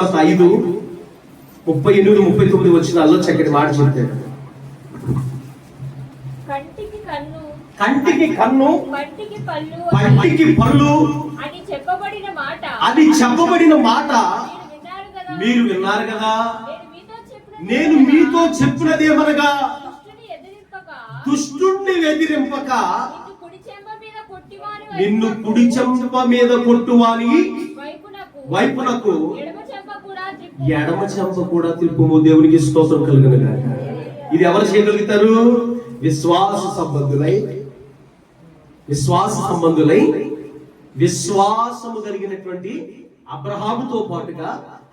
5:38-39 వచనాల్లో చక్కటి మాట చెప్తాడు. కంటికి కన్ను పంటికి పళ్ళు అది చెప్పబడిన మాట మీరు విన్నారు కదా. నేను మీతో చెప్పినదేమనగా దుష్టుణ్ణి ఎదిరింపక నిన్ను కుడి చెంప మీద కొట్టువాని వైపునకు ఎడమ చెంప కూడా తిప్పుము. దేవునికి స్తోత్రం కలుగును గాక. ఇది ఎవరు చేయగలుగుతారు? విశ్వాస సంబంధులై విశ్వాసము కలిగినటువంటి అబ్రహాముతో పాటుగా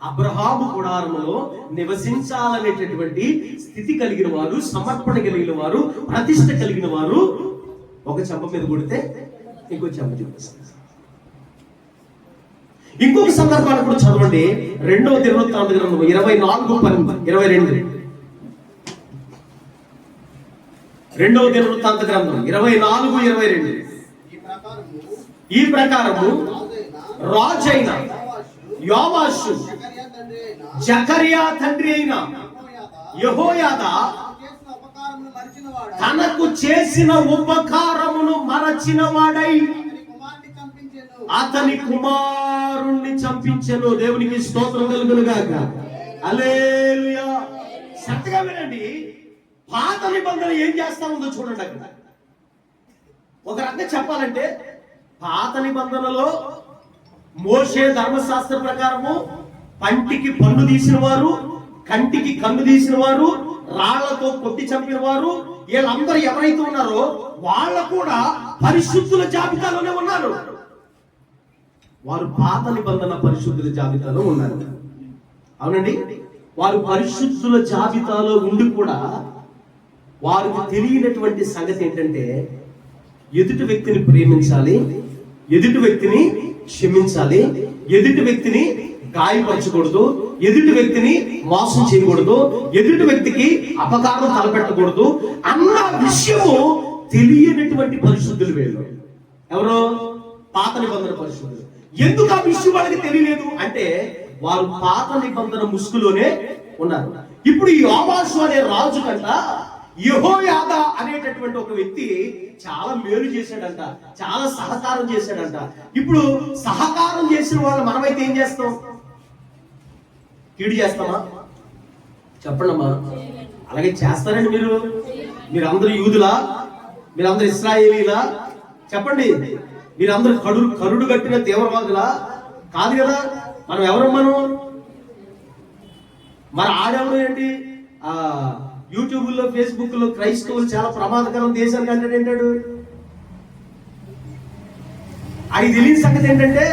అబ్రహాము గుడారములో నివసించాలనేటటువంటి స్థితి కలిగిన వారు, సమర్పణ కలిగిన వారు, ప్రతిష్ట కలిగిన వారు ఒక చెంప మీద కొడితే ఇంకో చెంప చూపిస్తారు. ఇంకొక సందర్భాన్ని కూడా చదవండి. 2వ దినవృత్తాంత గ్రంథం 24:22. 2వ దినవృత్తాంత గ్రంథం 24:22. ఈ ప్రకారము రాజైన యోవాషు జకర్యా తండ్రి అయిన యెహోయాదా తనకు చేసిన ఉపకారమును మరచిన వాడై అతని కుమారుణ్ణి చంపించెను. దేవునికి స్తోత్రం కలుగును గాక. హల్లెలూయా. సత్యంగా వినండి. పాత నిబంధన ఏం చేస్తా ఉందో చూడండి. అక్కడ ఒక రకంగా చెప్పాలంటే పాత నిబంధనలో మోషే ధర్మశాస్త్ర ప్రకారము పంటికి పన్ను తీసిన వారు, కంటికి కన్ను తీసిన వారు, రాళ్లతో కొట్టి చంపిన వారు, వీళ్ళందరూ ఎవరైతే ఉన్నారో వాళ్ళ కూడా పరిశుద్ధుల జాబితాలోనే ఉన్నారు. వారు పాత నిబంధన పరిశుద్ధుల జాబితాలో ఉన్నారు. అవునండి. వారు పరిశుద్ధుల జాబితాలో ఉండి కూడా వారికి తెలియనటువంటి సంగతి ఏంటంటే ఎదుటి వ్యక్తిని ప్రేమించాలి, ఎదుటి వ్యక్తిని క్షమించాలి, ఎదుటి వ్యక్తిని గాయపరచకూడదు, ఎదుటి వ్యక్తిని మోసం చేయకూడదు, ఎదుటి వ్యక్తికి అపకారం తలపెట్టకూడదు అన్న విషయము తెలియనటువంటి పరిశుద్ధులు వీళ్ళు. ఎవరో పాత నిబంధన పరిశుద్ధులు. ఎందుకు ఆ విషయం వాళ్ళకి తెలియలేదు అంటే వారు పాత నిబంధన ముసుగులోనే ఉన్నారు. ఇప్పుడు ఈ యోవాషు అనే రాజు కంట యెహోయాదా అనేటటువంటి ఒక వ్యక్తి చాలా మేలు చేశాడంట, చాలా సహకారం చేశాడంట. ఇప్పుడు సహకారం చేసిన వాళ్ళు మనమైతే ఏం చేస్తాం? కీడు చేస్తామా? చెప్పండమ్మా. అలాగే చేస్తారండి మీరందరూ యూదులా? మీరందరూ ఇశ్రాయేలీలా? చెప్పండి. మీరందరూ కరుడు కట్టిన తీవ్రవాదులా? కాదు కదా. మనం ఎవరు? మన ఆడెవరు ఏంటి? యూట్యూబ్ లో, ఫేస్బుక్ లో క్రైస్తవులు చాలా ప్రమాదకరం దేశానికి అంటే ఏంటాడు? అది తెలియని సంగతి ఏంటంటే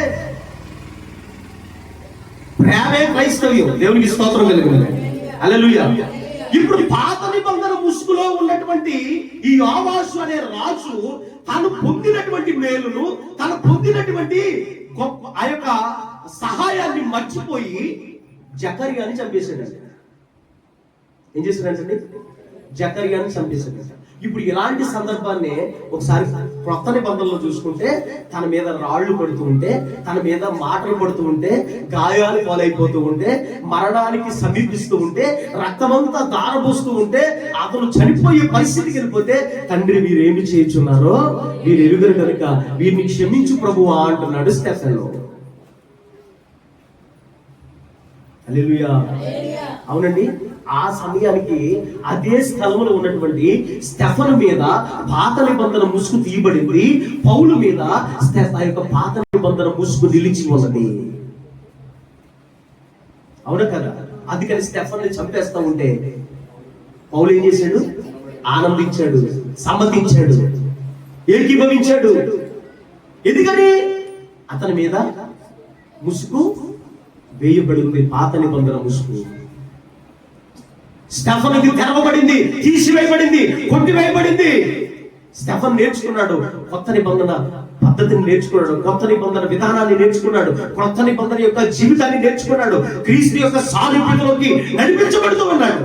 ప్రేమే క్రైస్తవ్యం. దేవునికి స్తోత్రం కలుగును. హల్లెలూయా. ఇప్పుడు పాత నిబంధన ముసుగులో ఉన్నటువంటి ఈ యోవాషు అనే రాజు తాను పొందినటువంటి మేలును, తను పొందినటువంటి ఆ యొక్క సహాయాన్ని మర్చిపోయి జకర్యాని చంపేశాడు. ఏం చేశాడంటే జకర్యాని చంపేశాడు. ఇప్పుడు ఇలాంటి సందర్భాన్ని ఒకసారి క్రొత్త నిబంధనలో చూసుకుంటే తన మీద రాళ్లు పడుతూ ఉంటే, తన మీద మాటలు పడుతూ ఉంటే, గాయాలు పాలైపోతూ ఉంటే, మరణానికి సమీపిస్తూ ఉంటే, రక్తమంతా దారబోస్తూ ఉంటే, అతను చనిపోయే పరిస్థితికి వెళ్ళిపోతే తండ్రి వీరేమి చేయుచున్నారో వీరు ఎరుగరు కనుక వీరిని క్షమించు ప్రభువా అంటున్నాడు స్టెఫెను. హల్లెలూయా. అవునండి. ఆ సమయానికి అదే స్థలంలో ఉన్నటువంటి స్టెఫను మీద పాత నిబంధన ముసుగు తీయబడింది. పౌలు మీద ఆ యొక్క పాత నిబంధన ముసుగు నిలిచి ఉన్నది. అవునా కదా. అందుకని స్టెఫన్ని చంపేస్తా ఉంటే పౌలు ఏం చేశాడు? ఆనందించాడు, సమ్మతించాడు, ఏకీభవించాడు. ఎందుకని అతని మీద ముసుగు వేయబడింది. పాత నిబంధన ముసుగు స్టెఫనుకి తెరవబడింది, తీసివేయబడింది, కొట్టివేయబడింది. స్టెఫన్ నేర్చుకున్నాడు కొత్త నిబంధన పద్ధతిని, నేర్చుకున్నాడు కొత్త నిబంధన విధానాన్ని, నేర్చుకున్నాడు కొత్త నిబంధన యొక్క జీవితాన్ని నేర్చుకున్నాడు, క్రీస్తు యొక్క సారూప్యతలోకి నడిపించబడుతూ ఉన్నాడు.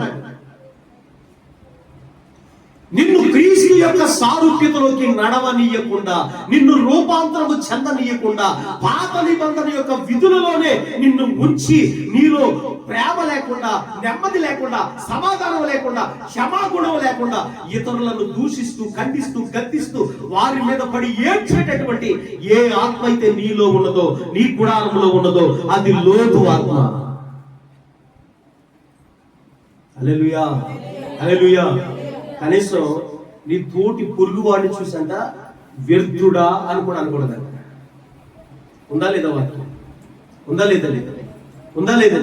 నిన్ను క్రీస్తు యొక్క సారూప్యతలోకి నడవనీయకుండా, నిన్ను రూపాంతరము చెందనీయకుండా, పాత నిబంధన యొక్క విధులలోనే నిన్ను ఉంచి నీలో ప్రేమ లేకుండా, నెమ్మది లేకుండా, సమాధానం లేకుండా, క్షమాగుణం లేకుండా, ఇతరులను దూషిస్తూ, ఖండిస్తూ, గద్దిస్తూ, వారి మీద పడి ఏడ్చేటటువంటి ఏ ఆత్మ అయితే నీలో ఉన్నదో, నీ గుడారంలో ఉన్నదో, అది లోతు ఆత్మ. హల్లెలూయా, హల్లెలూయా. కనీసం నీ తోటి పొరుగు వాడిని చూసంట వ్యర్థుడా అని కూడా అనకూడదంట. ఉందా లేదా వాక్యం? ఉందా లేదా? ఉందా లేదా?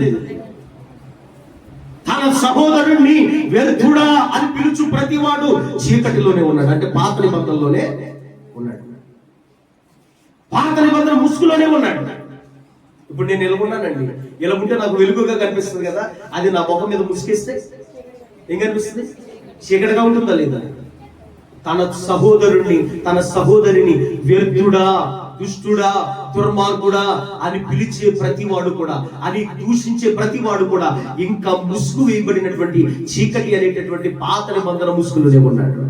తన సహోదరుణ్ణి వ్యర్థుడా అని పిలుచు ప్రతివాడు చీకటిలోనే ఉన్నాడు. అంటే పాత నిబంధనలోనే ఉన్నాడు, పాత నిబంధన ముసుగులోనే ఉన్నాడు. ఇప్పుడు నేను ఇలా ఉన్నానండి, ఇలా ఉంటే నాకు వెలుగుగా కనిపిస్తుంది కదా, అది నా ముఖం మీద ముసుకేస్తే ఏం కనిపిస్తుంది? చీకటిగా ఉంటుందా లేదా? తన సహోదరుణ్ణి, తన సహోదరిని వ్యర్థుడా, దుష్టుడా, దుర్మార్గుడా అని పిలిచే ప్రతివాడు కూడా, అని దూషించే ప్రతివాడు కూడా ఇంకా ముసుగు వేయబడినటువంటి చీకటి అనేటటువంటి పాత నిబంధన ముసుగులోనే ఉన్నాడు.